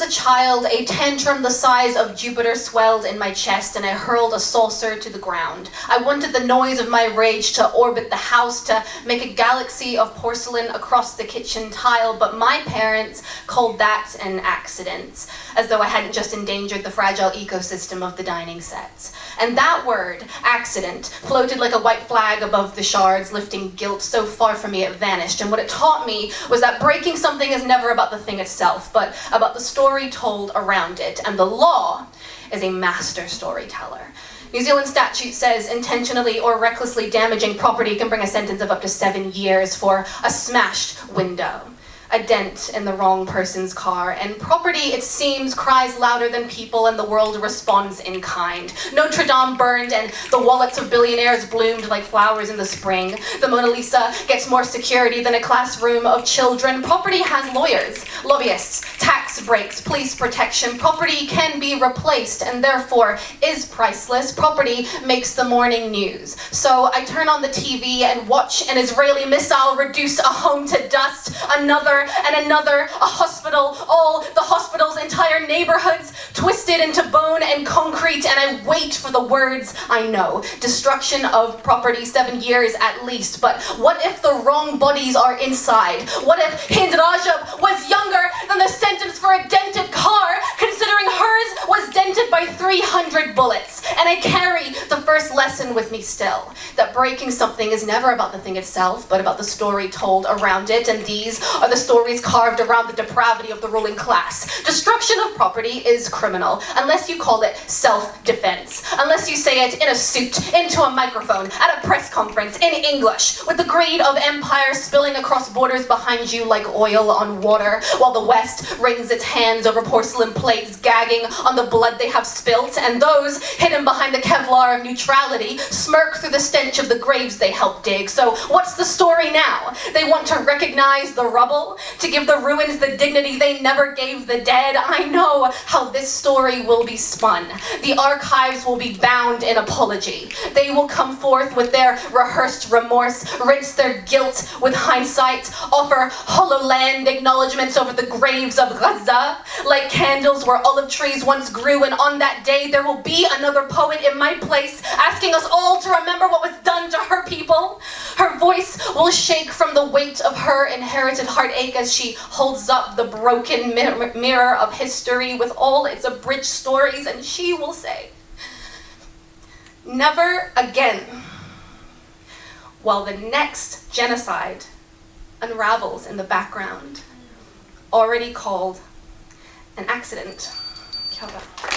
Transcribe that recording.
a child, a tantrum the size of Jupiter swelled in my chest, and I hurled a saucer to the ground. I wanted the noise of my rage to orbit the house, to make a galaxy of porcelain across the kitchen tile, but my parents called that an accident, as though I hadn't just endangered the fragile ecosystem of the dining set. And that word, accident, floated like a white flag above the shards, lifting guilt so far from me it vanished. And what it taught me was that breaking something is never about the thing itself, but about the story told around it. And the law is a master storyteller. New Zealand statute says intentionally or recklessly damaging property can bring a sentence of up to 7 years for a smashed window, a dent in the wrong person's car, and property, it seems, cries louder than people, and the world responds in kind. Notre Dame burned, and the wallets of billionaires bloomed like flowers in the spring. The Mona Lisa gets more security than a classroom of children. Property has lawyers, lobbyists, tax breaks, police protection. Property can be replaced, and therefore is priceless. Property makes the morning news. So I turn on the TV and watch an Israeli missile reduce a home to dust, another and another, a hospital, all the hospitals, entire neighborhoods twisted into bone and concrete, and I wait for the words I know. Destruction of property, 7 years at least, but what if the wrong bodies are inside? What if Hind Rajab was younger than the sentence for a dented car, considering hers was dented by 300 bullets? And I carry the first lesson with me still, that breaking something is never about the thing itself, but about the story told around it, and these are the stories carved around the depravity of the ruling class. Destruction of property is criminal, unless you call it self-defense, unless you say it in a suit, into a microphone, at a press conference, in English, with the greed of empire spilling across borders behind you like oil on water, while the West wrings its hands over porcelain plates, gagging on the blood they have spilt, and those hidden behind the Kevlar of neutrality smirk through the stench of the graves they helped dig. So what's the story now? They want to recognize the rubble, to give the ruins the dignity they never gave the dead. I know how this story will be spun. The archives will be bound in apology. They will come forth with their rehearsed remorse, rinse their guilt with hindsight, offer HoloLand acknowledgements over the graves of Gaza, like candles where olive trees once grew, and on that day there will be another poet in my place, asking us all to remember what was done to her people. Her voice will shake from the weight of her inherited heartache as she holds up the broken mirror of history with all its abridged stories, and she will say, never again, while the next genocide unravels in the background, already called an accident. Kia ora.